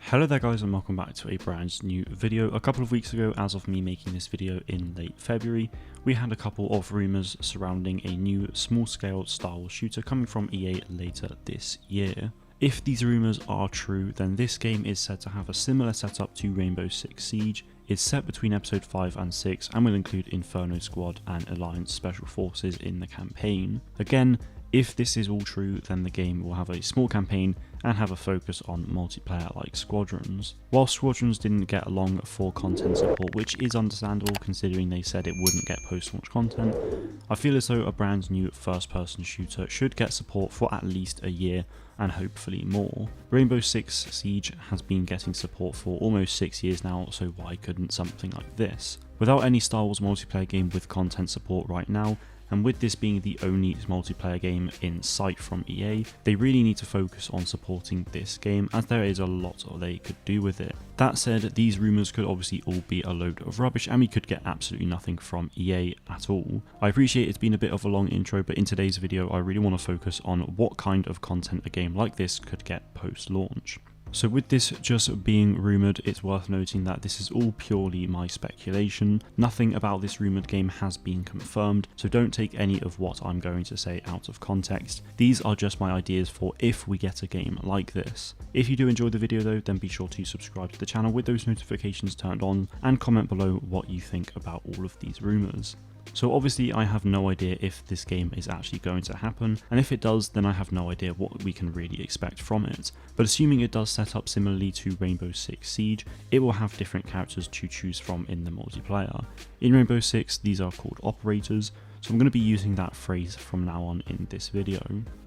Hello there guys and welcome back to a brand new video. A couple of weeks ago, as of me making this video in late February, we had a couple of rumours surrounding a new small-scale Star Wars shooter coming from EA later this year. If these rumours are true, then this game is said to have a similar setup to Rainbow Six Siege. It's set between episode 5 and 6 and will include Inferno Squad and Alliance Special Forces in the campaign. Again, if this is all true, then the game will have a small campaign and have a focus on multiplayer like Squadrons. While Squadrons didn't get along for content support, which is understandable considering they said it wouldn't get post-launch content, I feel as though a brand new first-person shooter should get support for at least a year and hopefully more. Rainbow Six Siege has been getting support for almost 6 years now, so why couldn't something like this? Without any Star Wars multiplayer game with content support right now, and with this being the only multiplayer game in sight from EA, they really need to focus on supporting this game as there is a lot they could do with it. That said, these rumours could obviously all be a load of rubbish and we could get absolutely nothing from EA at all. I appreciate it's been a bit of a long intro, but in today's video I really want to focus on what kind of content a game like this could get post-launch. So with this just being rumoured, it's worth noting that this is all purely my speculation. Nothing about this rumoured game has been confirmed, so don't take any of what I'm going to say out of context. These are just my ideas for if we get a game like this. If you do enjoy the video though, then be sure to subscribe to the channel with those notifications turned on and comment below what you think about all of these rumours. So obviously I have no idea if this game is actually going to happen, and if it does then I have no idea what we can really expect from it. But assuming it does set up similarly to Rainbow Six Siege, it will have different characters to choose from in the multiplayer. In Rainbow Six these are called operators, so I'm going to be using that phrase from now on in this video.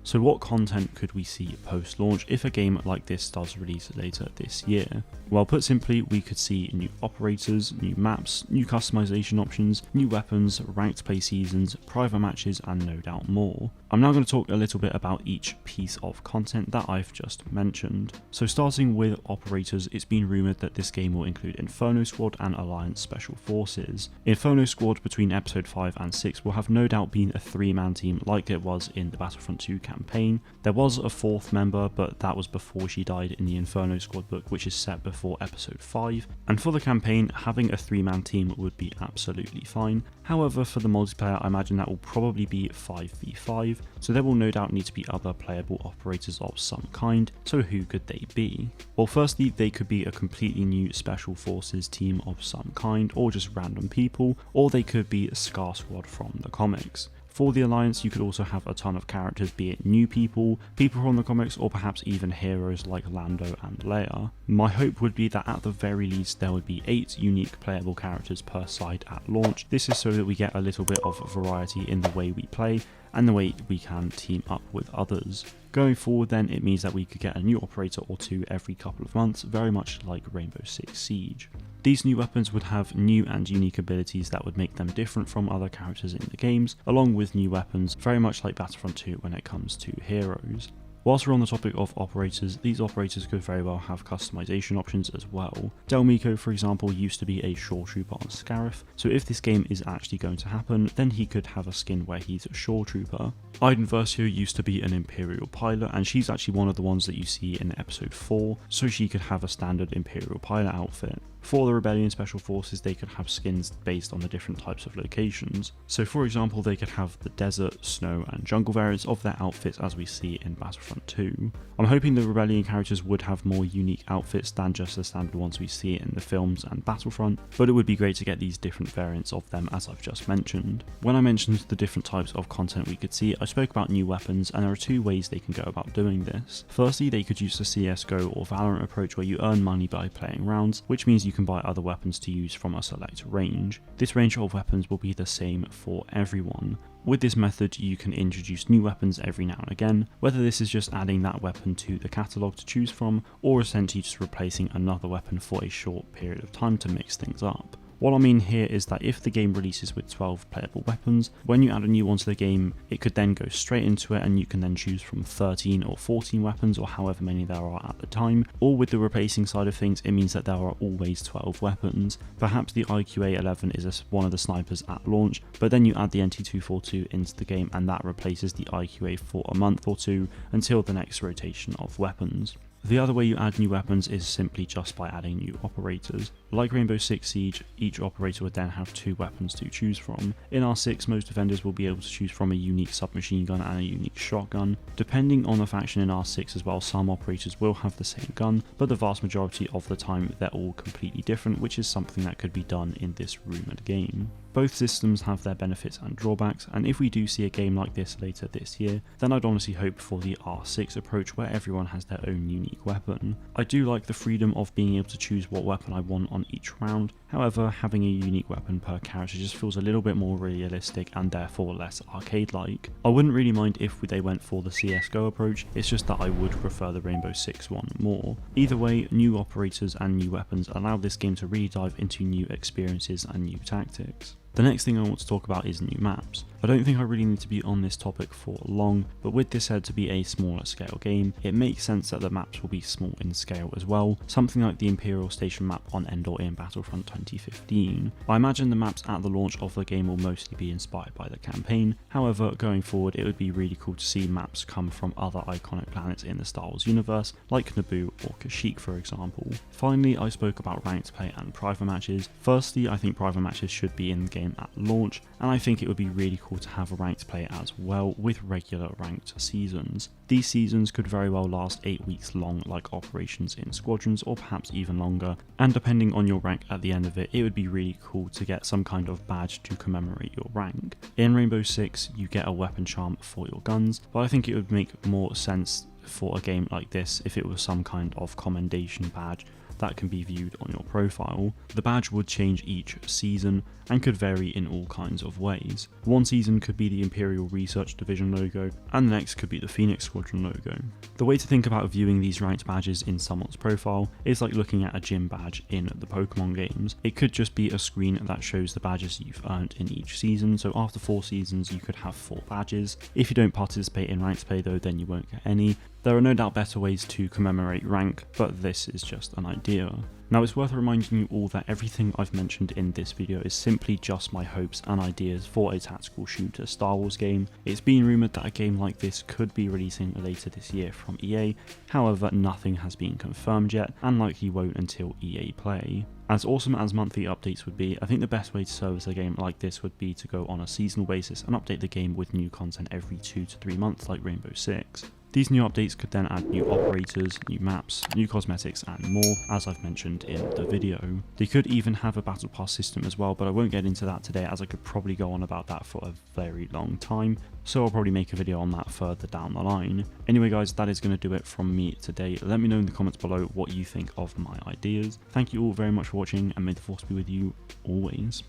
So what content could we see post-launch if a game like this does release later this year? Well, put simply, we could see new operators, new maps, new customization options, new weapons, ranked play seasons, private matches, and no doubt more. I'm now going to talk a little bit about each piece of content that I've just mentioned. So starting with operators, it's been rumoured that this game will include Inferno Squad and Alliance Special Forces. Inferno Squad between episode 5 and 6 will have no doubt been a 3-man team like it was in the Battlefront 2 campaign. There was a 4th member, but that was before she died in the Inferno Squad book, which is set before episode 5. And for the campaign, having a 3-man team would be absolutely fine. However, for the multiplayer, I imagine that will probably be 5v5, so there will no doubt need to be other playable operators of some kind. So who could they be? Well, firstly, they could be a completely new Special Forces team of some kind, or just random people, or they could be a Scar Squad from the comics. For the Alliance, you could also have a ton of characters, be it new people, people from the comics, or perhaps even heroes like Lando and Leia. My hope would be that at the very least there would be 8 unique playable characters per side at launch. This is so that we get a little bit of variety in the way we play and the way we can team up with others. Going forward then, it means that we could get a new operator or 2 every couple of months, very much like Rainbow Six Siege. These new weapons would have new and unique abilities that would make them different from other characters in the games, along with new weapons, very much like Battlefront 2 when it comes to heroes. Whilst we're on the topic of operators, these operators could very well have customization options as well. Del Meeko, for example, used to be a shore trooper on Scarif, so if this game is actually going to happen, then he could have a skin where he's a shore trooper. Iden Versio used to be an Imperial pilot, and she's actually one of the ones that you see in episode 4, so she could have a standard Imperial pilot outfit. For the Rebellion Special Forces, they could have skins based on the different types of locations. So for example, they could have the desert, snow and jungle variants of their outfits as we see in Battlefront 2. I'm hoping the Rebellion characters would have more unique outfits than just the standard ones we see in the films and Battlefront, but it would be great to get these different variants of them as I've just mentioned. When I mentioned the different types of content we could see, I spoke about new weapons, and there are 2 ways they can go about doing this. Firstly, they could use the CSGO or Valorant approach where you earn money by playing rounds, which means you can buy other weapons to use from a select range. This range of weapons will be the same for everyone. With this method, you can introduce new weapons every now and again, whether this is just adding that weapon to the catalogue to choose from, or essentially just replacing another weapon for a short period of time to mix things up. What I mean here is that if the game releases with 12 playable weapons, when you add a new one to the game, it could then go straight into it and you can then choose from 13 or 14 weapons or however many there are at the time. Or with the replacing side of things, it means that there are always 12 weapons. Perhaps the IQA-11 is one of the snipers at launch, but then you add the NT242 into the game and that replaces the IQA for a month or 2 until the next rotation of weapons. The other way you add new weapons is simply just by adding new operators. Like Rainbow Six Siege, each operator would then have 2 weapons to choose from. In R6, most defenders will be able to choose from a unique submachine gun and a unique shotgun. Depending on the faction in R6 as well, some operators will have the same gun, but the vast majority of the time they're all completely different, which is something that could be done in this Rumoured game. Both systems have their benefits and drawbacks, and if we do see a game like this later this year, then I'd honestly hope for the R6 approach where everyone has their own unique weapon. I do like the freedom of being able to choose what weapon I want on each round, however having a unique weapon per character just feels a little bit more realistic and therefore less arcade-like. I wouldn't really mind if they went for the CSGO approach, it's just that I would prefer the Rainbow Six one more. Either way, new operators and new weapons allow this game to really dive into new experiences and new tactics. The next thing I want to talk about is new maps. I don't think I really need to be on this topic for long, but with this said to be a smaller scale game, it makes sense that the maps will be small in scale as well, something like the Imperial Station map on Endor in Battlefront 2015. I imagine the maps at the launch of the game will mostly be inspired by the campaign, however going forward it would be really cool to see maps come from other iconic planets in the Star Wars universe, like Naboo or Kashyyyk for example. Finally, I spoke about ranked play and private matches. Firstly, I think private matches should be in the game at launch, and I think it would be really cool to have a ranked play as well with regular ranked seasons. These seasons could very well last 8 weeks long like operations in squadrons, or perhaps even longer, and depending on your rank at the end of it, it would be really cool to get some kind of badge to commemorate your rank. In Rainbow Six you get a weapon charm for your guns, but I think it would make more sense for a game like this if it was some kind of commendation badge that can be viewed on your profile. The badge would change each season and could vary in all kinds of ways. One season could be the Imperial Research Division logo, and the next could be the Phoenix Squadron logo. The way to think about viewing these ranked badges in someone's profile is like looking at a gym badge in the Pokemon games. It could just be a screen that shows the badges you've earned in each season, so after 4 seasons you could have 4 badges. If you don't participate in ranked play though, then you won't get any. There are no doubt better ways to commemorate rank, but this is just an idea. Now it's worth reminding you all that everything I've mentioned in this video is simply just my hopes and ideas for a tactical shooter Star Wars game. It's been rumoured that a game like this could be releasing later this year from EA, however nothing has been confirmed yet and likely won't until EA Play. As awesome as monthly updates would be, I think the best way to service a game like this would be to go on a seasonal basis and update the game with new content every 2 to 3 months like Rainbow Six. These new updates could then add new operators, new maps, new cosmetics and more, as I've mentioned in the video. They could even have a battle pass system as well, but I won't get into that today as I could probably go on about that for a very long time, so I'll probably make a video on that further down the line. Anyway guys, that is going to do it from me today. Let me know in the comments below what you think of my ideas. Thank you all very much for watching, and may the force be with you always.